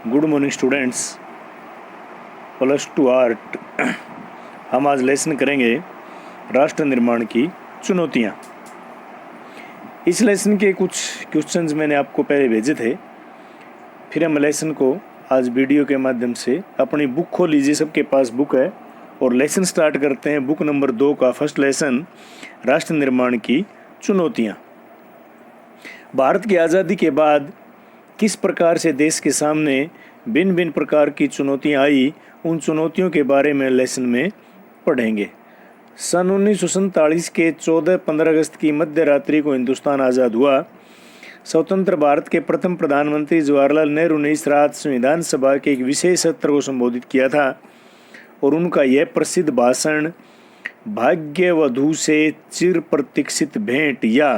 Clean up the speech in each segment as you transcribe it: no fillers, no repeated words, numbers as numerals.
Good morning students. +2 art हम आज lesson करेंगे राष्ट्र निर्माण की चुनौतियाँ। इस लेसन के कुछ क्वेश्चंस मैंने आपको पहले भेजे थे। फिर हम लेसन को आज वीडियो के माध्यम से अपनी बुक खोल लीजिए, सबके पास बुक है, और लेसन स्टार्ट करते हैं। बुक नंबर 2 का फर्स्ट लेसन, राष्ट्र निर्माण की चुनौतियाँ। भारत की आज़ादी के बाद किस प्रकार से देश के सामने भिन्न भिन्न प्रकार की चुनौतियाँ आई, उन चुनौतियों के बारे में लेसन में पढ़ेंगे। सन 1947 के 14-15 अगस्त की मध्य रात्रि को हिंदुस्तान आज़ाद हुआ। स्वतंत्र भारत के प्रथम प्रधानमंत्री जवाहरलाल नेहरू ने इस रात संविधान सभा के एक विशेष सत्र को संबोधित किया था और उनका यह प्रसिद्ध भाषण भाग्यवधू से चिर प्रतीक्षित भेंट या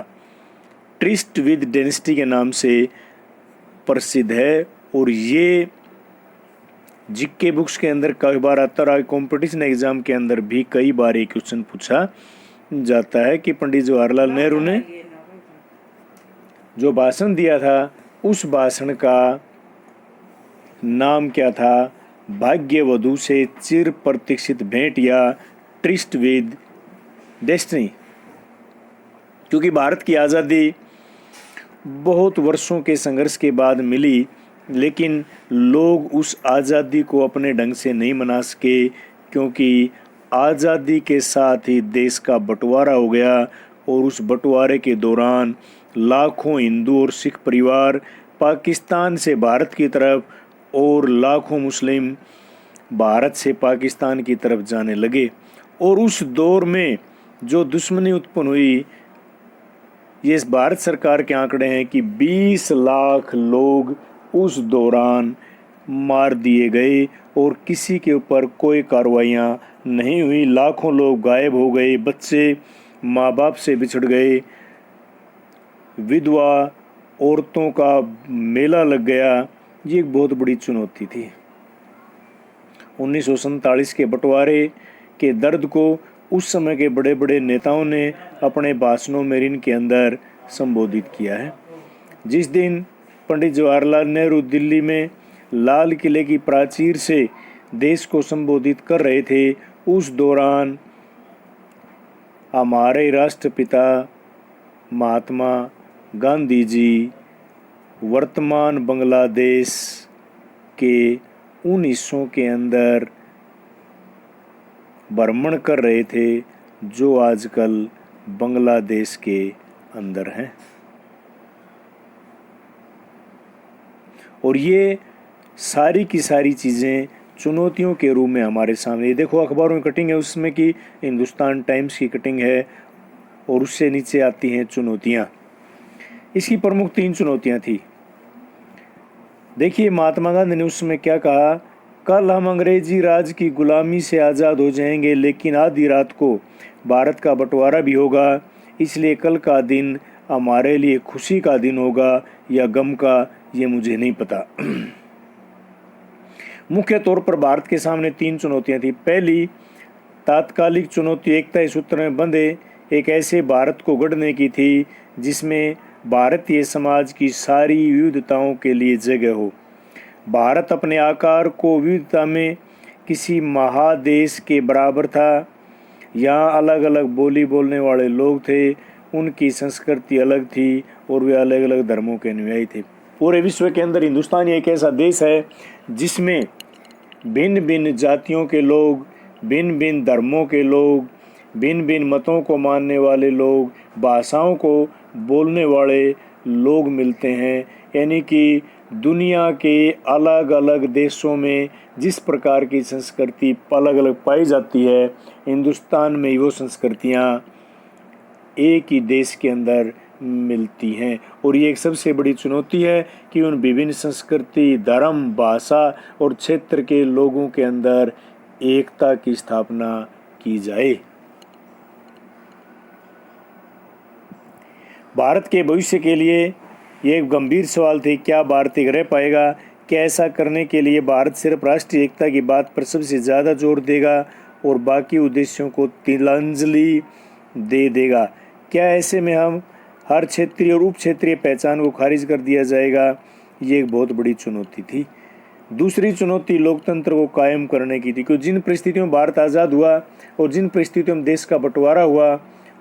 ट्रिस्ट विद डेस्टिनी के नाम से प्रसिद्ध है। और ये जीके बुक्स के अंदर कई बार आता रहा, कंपटीशन एग्जाम के अंदर भी कई बार ये क्वेश्चन पूछा जाता है कि पंडित जवाहरलाल नेहरू ने जो भाषण दिया था उस भाषण का नाम क्या था? भाग्यवधू से चिर प्रतीक्षित भेंट या ट्रिस्ट विद डेस्टिनी। क्योंकि भारत की आज़ादी बहुत वर्षों के संघर्ष के बाद मिली, लेकिन लोग उस आज़ादी को अपने ढंग से नहीं मना सके, क्योंकि आज़ादी के साथ ही देश का बंटवारा हो गया और उस बंटवारे के दौरान लाखों हिंदू और सिख परिवार पाकिस्तान से भारत की तरफ और लाखों मुस्लिम भारत से पाकिस्तान की तरफ जाने लगे। और उस दौर में जो दुश्मनी उत्पन्न हुई, ये भारत सरकार के आंकड़े हैं कि 20 लाख लोग उस दौरान मार दिए गए और किसी के ऊपर कोई कार्रवाइयाँ नहीं हुई। लाखों लोग गायब हो गए, बच्चे माँ बाप से बिछड़ गए, विधवा औरतों का मेला लग गया। ये एक बहुत बड़ी चुनौती थी। 1947 के बंटवारे के दर्द को उस समय के बड़े बड़े नेताओं ने अपने भाषणों में इनके अंदर संबोधित किया है। जिस दिन पंडित जवाहरलाल नेहरू दिल्ली में लाल किले की प्राचीर से देश को संबोधित कर रहे थे, उस दौरान हमारे राष्ट्रपिता महात्मा गांधी जी वर्तमान बांग्लादेश के उन हिस्सों के अंदर भ्रमण कर रहे थे जो आजकल बांग्लादेश के अंदर हैं। और ये सारी की सारी चीज़ें चुनौतियों के रूप में हमारे सामने, देखो अखबारों में कटिंग है उसमें कि हिंदुस्तान टाइम्स की कटिंग है और उससे नीचे आती हैं चुनौतियाँ। इसकी प्रमुख 3 चुनौतियाँ थी। देखिए महात्मा गांधी ने उस समय क्या कहा? कल हम अंग्रेजी राज की गुलामी से आज़ाद हो जाएंगे, लेकिन आधी रात को भारत का बंटवारा भी होगा, इसलिए कल का दिन हमारे लिए खुशी का दिन होगा या गम का, ये मुझे नहीं पता। मुख्य तौर पर भारत के सामने 3 चुनौतियां थी। पहली तात्कालिक चुनौती एकता सूत्र में बंधे एक ऐसे भारत को गढ़ने की थी जिसमें भारतीय समाज की सारी विविधताओं के लिए जगह हो। भारत अपने आकार को विविधता में किसी महादेश के बराबर था। यहाँ अलग अलग बोली बोलने वाले लोग थे, उनकी संस्कृति अलग थी और वे अलग अलग धर्मों के अनुयायी थे। पूरे विश्व के अंदर हिंदुस्तान एक ऐसा देश है जिसमें भिन्न भिन्न जातियों के लोग, भिन्न भिन्न धर्मों के लोग, भिन्न भिन्न मतों को मानने वाले लोग, भाषाओं को बोलने वाले लोग मिलते हैं। यानी कि दुनिया के अलग अलग देशों में जिस प्रकार की संस्कृति अलग अलग पाई जाती है, हिंदुस्तान में वो संस्कृतियाँ एक ही देश के अंदर मिलती हैं। और ये एक सबसे बड़ी चुनौती है कि उन विभिन्न संस्कृति, धर्म, भाषा और क्षेत्र के लोगों के अंदर एकता की स्थापना की जाए। भारत के भविष्य के लिए ये एक गंभीर सवाल थे, क्या भारत एक रह पाएगा? क्या ऐसा करने के लिए भारत सिर्फ राष्ट्रीय एकता की बात पर सबसे ज़्यादा जोर देगा और बाकी उद्देश्यों को तिलांजलि दे देगा? क्या ऐसे में हम हर क्षेत्रीय और उप क्षेत्रीय पहचान को खारिज कर दिया जाएगा? ये एक बहुत बड़ी चुनौती थी। दूसरी चुनौती लोकतंत्र को कायम करने की थी, क्योंकि जिन परिस्थितियों में भारत आज़ाद हुआ और जिन परिस्थितियों में देश का बंटवारा हुआ,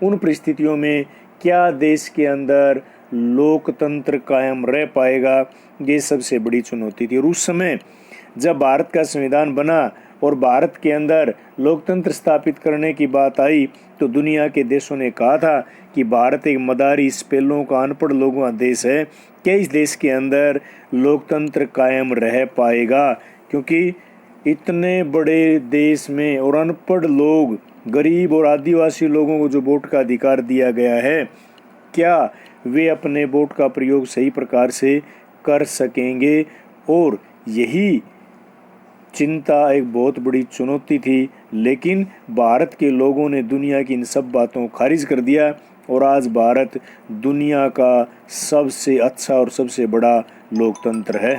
उन परिस्थितियों में क्या देश के अंदर लोकतंत्र कायम रह पाएगा, ये सबसे बड़ी चुनौती थी। और उस समय जब भारत का संविधान बना और भारत के अंदर लोकतंत्र स्थापित करने की बात आई, तो दुनिया के देशों ने कहा था कि भारत एक मदारी स्पेलों का अनपढ़ लोगों का देश है, क्या इस देश के अंदर लोकतंत्र कायम रह पाएगा, क्योंकि इतने बड़े देश में और अनपढ़ लोग, गरीब और आदिवासी लोगों को जो वोट का अधिकार दिया गया है, क्या वे अपने वोट का प्रयोग सही प्रकार से कर सकेंगे। और यही चिंता एक बहुत बड़ी चुनौती थी, लेकिन भारत के लोगों ने दुनिया की इन सब बातों को खारिज कर दिया और आज भारत दुनिया का सबसे अच्छा और सबसे बड़ा लोकतंत्र है।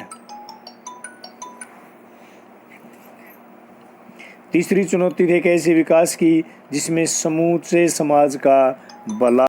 तीसरी चुनौती थी एक ऐसे विकास की जिसमें समूचे समाज का भला